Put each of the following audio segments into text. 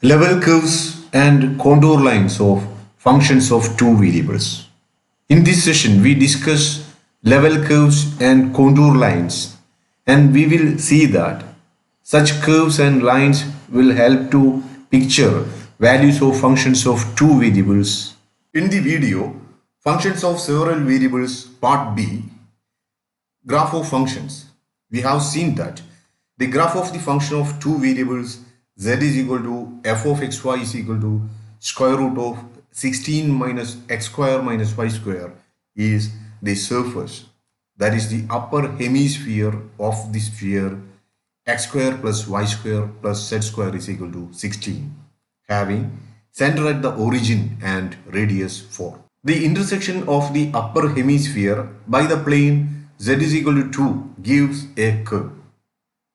Level curves and contour lines of functions of two variables. In this session, we discuss level curves and contour lines, and we will see that such curves and lines will help to picture values of functions of two variables. In the video, functions of several variables part B, graph of functions, we have seen that the graph of the function of two variables z is equal to f of xy is equal to square root of 16 minus x square minus y square is the surface, that is the upper hemisphere of the sphere x square plus y square plus z square is equal to 16, having center at the origin and radius 4. The intersection of the upper hemisphere by the plane z is equal to 2 gives a curve.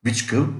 Which curve?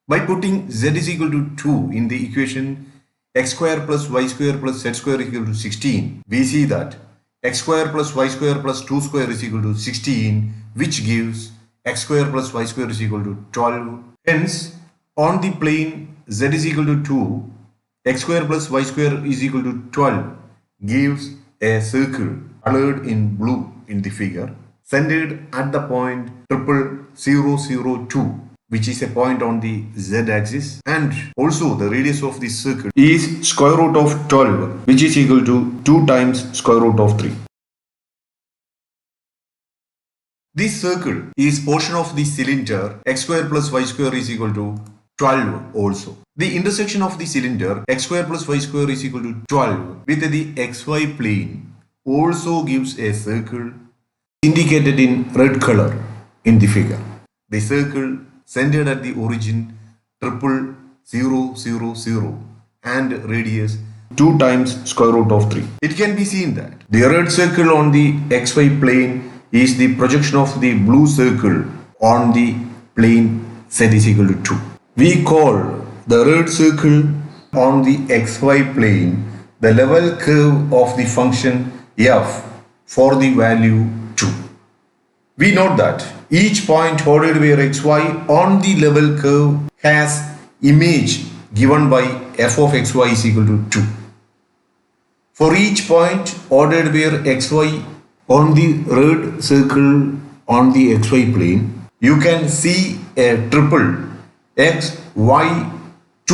By putting z is equal to 2 in the equation x square plus y square plus z square is equal to 16, we see that x square plus y square plus 2 square is equal to 16, which gives x square plus y square is equal to 12. Hence, on the plane z is equal to 2, x square plus y square is equal to 12 gives a circle colored in blue in the figure, centered at the point 00002, which is a point on the z-axis, and also the radius of this circle is square root of 12, which is equal to 2 times square root of 3. This circle is portion of the cylinder x square plus y square is equal to 12 also. The intersection of the cylinder x square plus y square is equal to 12 with the xy plane also gives a circle indicated in red color in the figure. The circle centered at the origin 00000 and radius 2 times square root of 3. It can be seen that the red circle on the xy plane is the projection of the blue circle on the plane z is equal to 2. We call the red circle on the xy plane the level curve of the function f for the value 2. We note that each point ordered where xy on the level curve has image given by f of xy is equal to 2. For each point ordered where xy on the red circle on the xy plane, you can see a triple xy2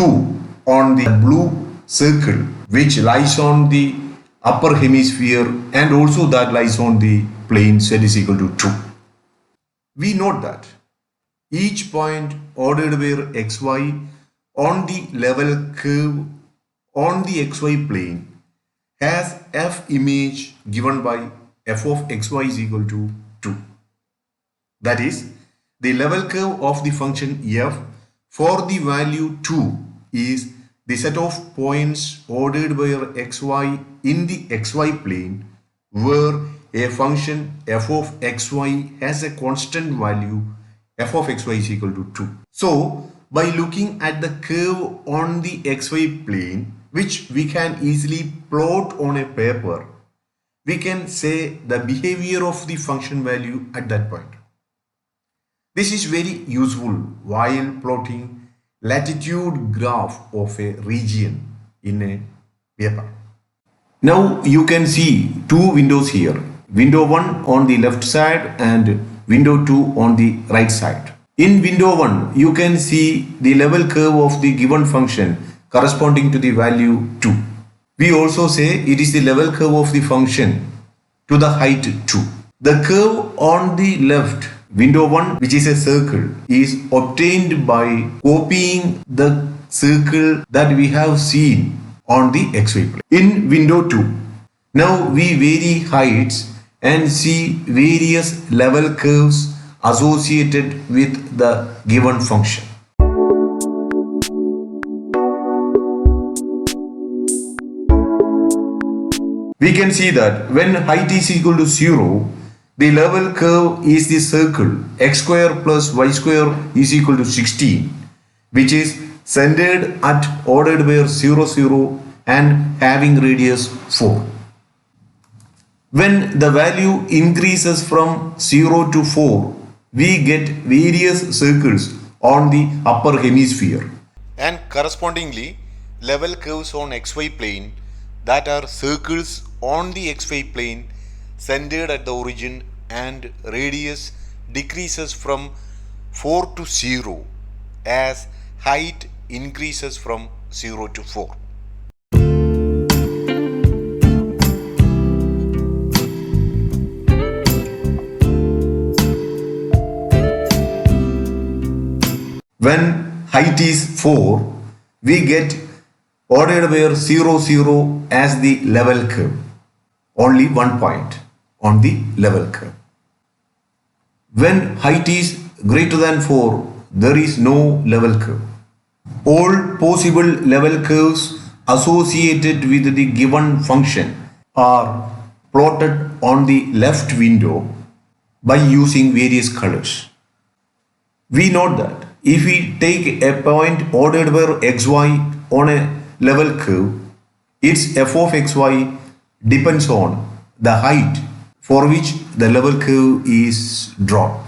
on the blue circle which lies on the upper hemisphere and also that lies on the plane z is equal to 2. We note that each point ordered where xy on the level curve on the xy plane has f image given by f of xy is equal to 2. That is, the level curve of the function f for the value 2 is the set of points ordered where xy in the xy plane where a function f of xy has a constant value f of xy is equal to 2. So, by looking at the curve on the xy plane, which we can easily plot on a paper, we can say the behavior of the function value at that point. This is very useful while plotting latitude graph of a region in a paper. Now you can see two windows here. Window 1 on the left side and window 2 on the right side. In window 1, you can see the level curve of the given function corresponding to the value 2. We also say it is the level curve of the function to the height 2. The curve on the left, window 1, which is a circle, is obtained by copying the circle that we have seen on the xy plane. In window 2, now we vary heights and see various level curves associated with the given function. We can see that when height is equal to 0, the level curve is the circle x square plus y square is equal to 16, which is centered at ordered where 0, 0 and having radius 4. When the value increases from 0 to 4, we get various circles on the upper hemisphere. and correspondingly level curves on xy plane that are circles on the xy plane centered at the origin, and radius decreases from 4 to 0 as height increases from 0 to 4. When height is 4, we get ordered where 0, 0 as the level curve. Only one point on the level curve. When height is greater than 4, there is no level curve. All possible level curves associated with the given function are plotted on the left window by using various colors. We note that if we take a point ordered by xy on a level curve, its f of xy depends on the height for which the level curve is drawn.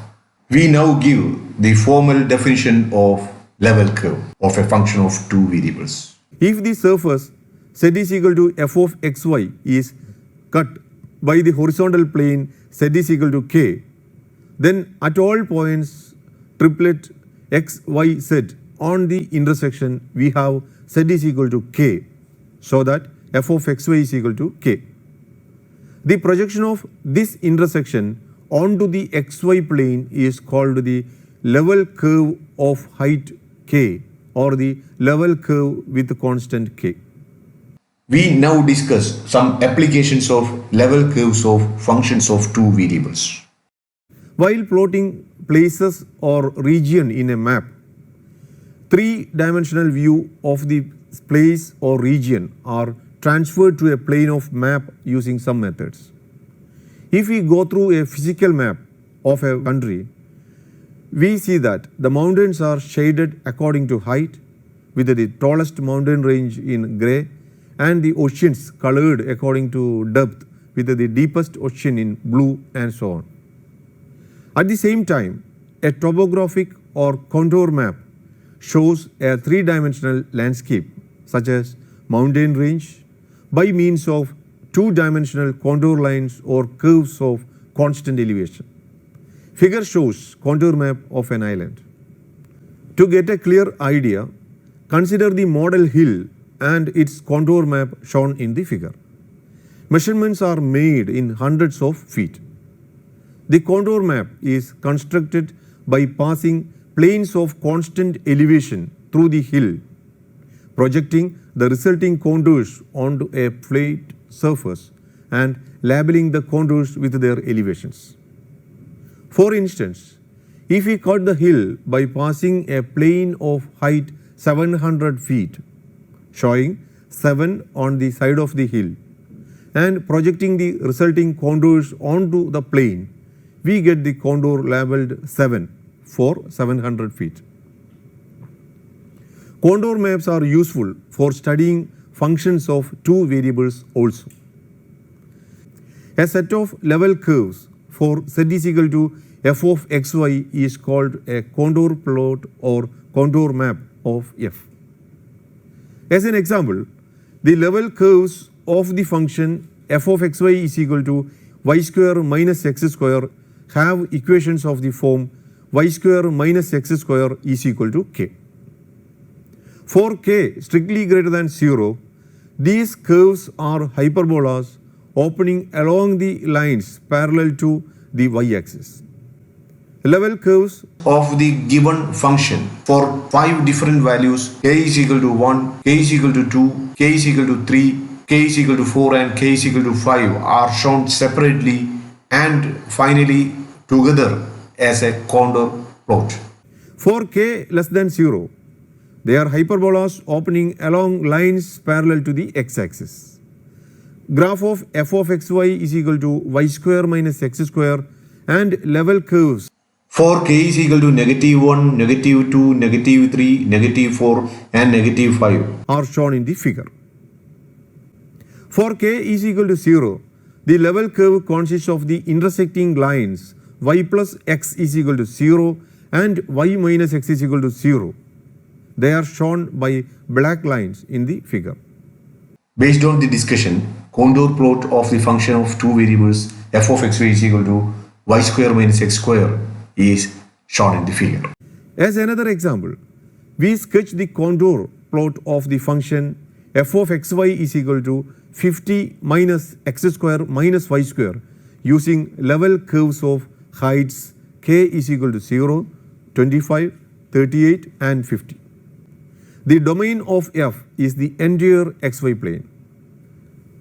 We now give the formal definition of level curve of a function of two variables. If the surface z is equal to f of xy is cut by the horizontal plane z is equal to k, then at all points triplet x, y, z on the intersection we have z is equal to k, so that f of xy is equal to k. The projection of this intersection onto the xy plane is called the level curve of height k, or the level curve with constant k. We now discuss some applications of level curves of functions of two variables. While plotting places or region in a map, three-dimensional view of the place or region are transferred to a plane of map using some methods. If we go through a physical map of a country, we see that the mountains are shaded according to height, with the tallest mountain range in grey, and the oceans colored according to depth, with the deepest ocean in blue, and so on. At the same time, a topographic or contour map shows a three-dimensional landscape, such as mountain range, by means of two-dimensional contour lines or curves of constant elevation. Figure shows contour map of an island. To get a clear idea, consider the model hill and its contour map shown in the figure. Measurements are made in hundreds of feet. The contour map is constructed by passing planes of constant elevation through the hill, projecting the resulting contours onto a flat surface and labeling the contours with their elevations. For instance, if we cut the hill by passing a plane of height 700 feet, showing 7 on the side of the hill, and projecting the resulting contours onto the plane, we get the contour labeled 7 for 700 feet. Contour maps are useful for studying functions of two variables also. A set of level curves for z is equal to f of xy is called a contour plot or contour map of f. As an example, the level curves of the function f of xy is equal to y square minus x square have equations of the form y square minus x square is equal to k. For k strictly greater than 0, these curves are hyperbolas opening along the lines parallel to the y-axis. Level curves of the given function for 5 different values k is equal to 1, k is equal to 2, k is equal to 3, k is equal to 4 and k is equal to 5 are shown separately and finally together as a contour plot. For k less than 0, they are hyperbolas opening along lines parallel to the x-axis. Graph of f of xy is equal to y square minus x square and level curves for k is equal to -1, -2, -3, -4 and -5 are shown in the figure. For k is equal to 0, the level curve consists of the intersecting lines y plus x is equal to 0 and y minus x is equal to 0. They are shown by black lines in the figure. Based on the discussion, contour plot of the function of two variables f of xy is equal to y square minus x square is shown in the figure. As another example, we sketch the contour plot of the function f of xy is equal to 50 minus x square minus y square using level curves of heights k is equal to 0, 25, 38 and 50. The domain of f is the entire xy plane.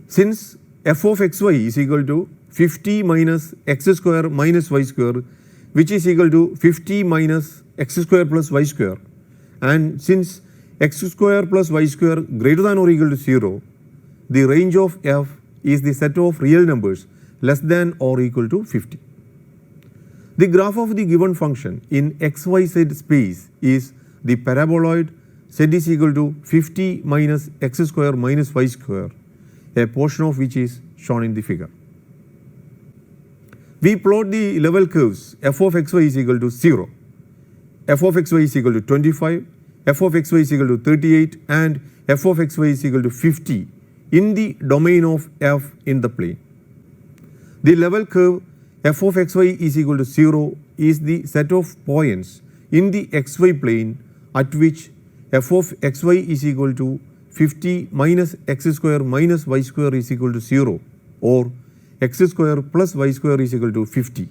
Since f of xy is equal to 50 minus x square minus y square, which is equal to 50 minus x square plus y square, and since x square plus y square greater than or equal to 0, the range of f is the set of real numbers less than or equal to 50. The graph of the given function in xyz space is the paraboloid z is equal to 50 minus x square minus y square, a portion of which is shown in the figure. We plot the level curves f of xy is equal to 0, f of xy is equal to 25, f of xy is equal to 38 and f of xy is equal to 50 in the domain of f in the plane. The level curve f of xy is equal to 0 is the set of points in the xy plane at which f of xy is equal to 50 minus x square minus y square is equal to 0 or x square plus y square is equal to 50,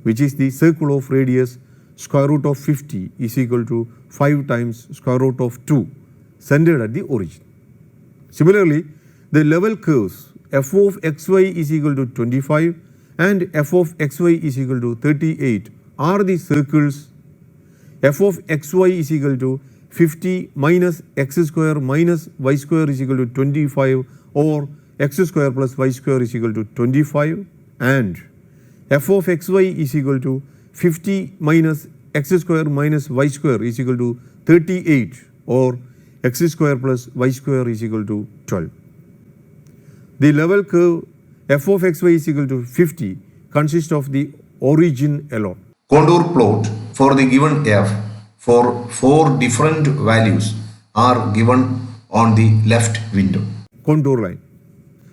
which is the circle of radius square root of 50 is equal to 5 times square root of 2 centered at the origin. Similarly, the level curves f of xy is equal to 25 and f of xy is equal to 38 are the circles f of xy is equal to 50 minus x square minus y square is equal to 25 or x square plus y square is equal to 25 and f of xy is equal to 50 minus x square minus y square is equal to 38 or x square plus y square is equal to 12. The level curve f of xy is equal to 50 consists of the origin alone. Contour plot for the given f for 4 different values are given on the left window. Contour line.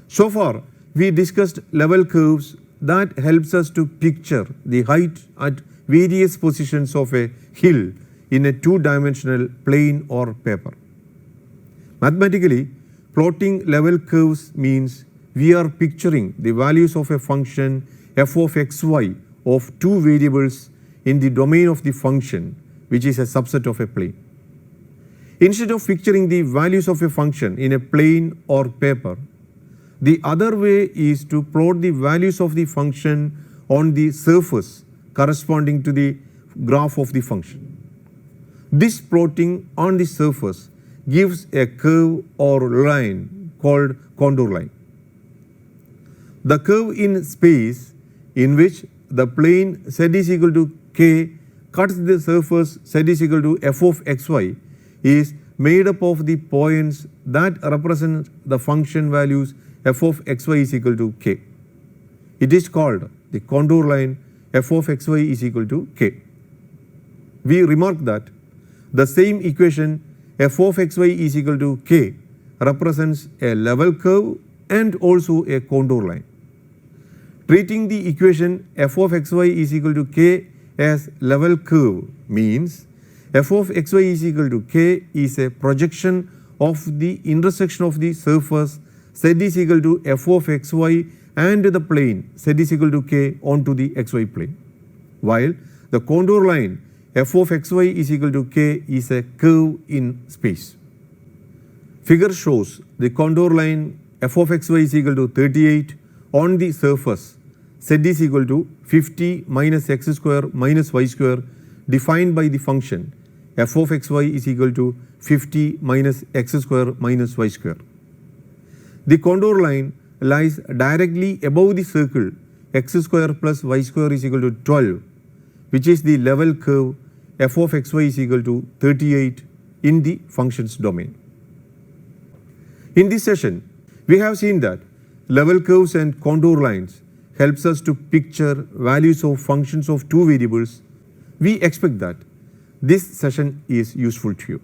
So far, we discussed level curves that helps us to picture the height at various positions of a hill in a two-dimensional plane or paper. Mathematically, plotting level curves means we are picturing the values of a function f of xy of two variables in the domain of the function, which is a subset of a plane. Instead of picturing the values of a function in a plane or paper, the other way is to plot the values of the function on the surface corresponding to the graph of the function. This plotting on the surface gives a curve or line called contour line. The curve in space in which the plane z is equal to k cuts the surface z is equal to f of xy is made up of the points that represent the function values f of xy is equal to k. It is called the contour line f of xy is equal to k. We remark that the same equation f of xy is equal to k represents a level curve and also a contour line. Treating the equation f of xy is equal to k as level curve means f of xy is equal to k is a projection of the intersection of the surface z is equal to f of xy and the plane z is equal to k onto the xy plane, while the contour line f of xy is equal to k is a curve in space. Figure shows the contour line f of xy is equal to 38 on the surface z is equal to 50 minus x square minus y square defined by the function f of xy is equal to 50 minus x square minus y square. The contour line lies directly above the circle x square plus y square is equal to 12, which is the level curve f of xy is equal to 38 in the function's domain. In this session, we have seen that level curves and contour lines helps us to picture values of functions of two variables. We expect that this session is useful to you.